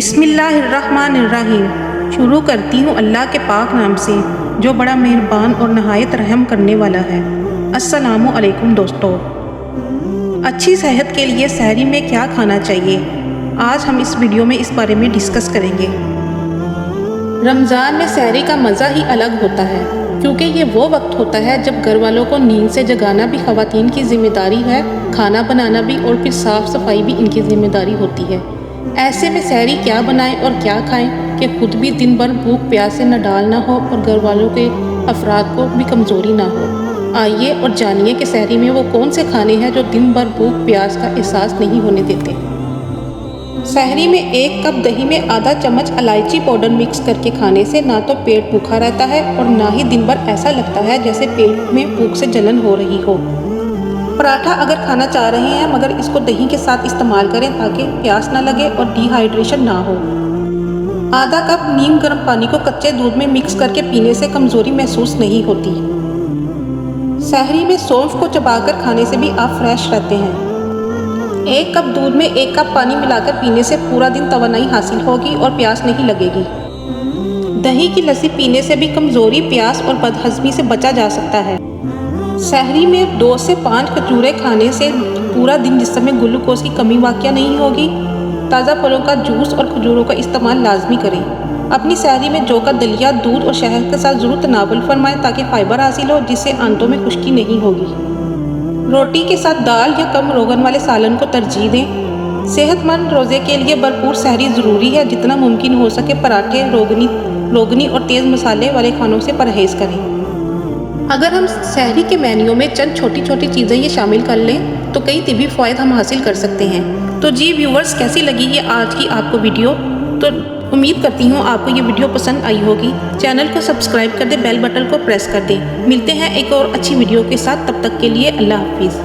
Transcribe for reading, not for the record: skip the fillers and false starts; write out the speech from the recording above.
बिस्मिल्लाहिर्रहमानिर्रहीम। शुरू करती हूँ अल्लाह के पाक नाम से जो बड़ा मेहरबान और नहायत रहम करने वाला है। अस्सलामु अलैकुम दोस्तों, अच्छी सेहत के लिए सहरी में क्या खाना चाहिए, आज हम इस वीडियो में इस बारे में डिस्कस करेंगे। रमज़ान में सहरी का मज़ा ही अलग होता है, क्योंकि ये वो वक्त होता है जब घर वालों को नींद से जगाना भी ख़वातीन की जिम्मेदारी है, खाना बनाना भी और फिर साफ़ सफाई भी इनकी जिम्मेदारी होती है। ऐसे में सहरी क्या बनाएं और क्या खाएं कि खुद भी दिन भर भूख प्यास से नडाल ना हो और घर वालों के अफराद को भी कमज़ोरी ना हो। आइए और जानिए कि सहरी में वो कौन से खाने हैं जो दिन भर भूख प्यास का एहसास नहीं होने देते। सहरी में 1 कप दही में आधा चम्मच इलायची पाउडर मिक्स करके खाने से ना तो पेट भूखा रहता है और ना ही दिन भर ऐसा लगता है जैसे पेट में भूख से जलन हो रही हो। पराठा अगर खाना चाह रहे हैं मगर इसको दही के साथ इस्तेमाल करें ताकि प्यास ना लगे और डिहाइड्रेशन ना हो। आधा कप नीम गर्म पानी को कच्चे दूध में मिक्स करके पीने से कमज़ोरी महसूस नहीं होती। सहरी में सौंफ को चबाकर खाने से भी आप फ्रेश रहते हैं। 1 कप दूध में 1 कप पानी मिलाकर पीने से पूरा दिन तवानाई हासिल होगी और प्यास नहीं लगेगी। दही की लस्सी पीने से भी कमज़ोरी, प्यास और बदहज़मी से बचा जा सकता है। सहरी में 2 से 5 खजूरें खाने से पूरा दिन जिस्म में ग्लूकोज की कमी वाक़या नहीं होगी। ताज़ा फलों का जूस और खजूरों का इस्तेमाल लाजमी करें। अपनी सहरी में जौ का दलिया दूध और शहद के साथ ज़रूर तनावुल फरमाएं ताकि फ़ाइबर हासिल हो, जिससे आंतों में खुश्की नहीं होगी। रोटी के साथ दाल या कम रोगन वाले सालन को तरजीह दें। सेहतमंद रोज़े के लिए भरपूर सहरी ज़रूरी है। जितना मुमकिन हो सके पराठे, रोगनी और तेज़ मसाले वाले खानों से परहेज़ करें। अगर हम सहरी के मेन्यू में चंद छोटी छोटी चीज़ें ये शामिल कर लें तो कई तिबी फ़ायदे हम हासिल कर सकते हैं। तो जी व्यूवर्स, कैसी लगी ये आज की आपको वीडियो? तो उम्मीद करती हूँ आपको ये वीडियो पसंद आई होगी। चैनल को सब्सक्राइब कर दें, बेल बटन को प्रेस कर दें। मिलते हैं एक और अच्छी वीडियो के साथ, तब तक के लिए अल्लाह हाफिज़।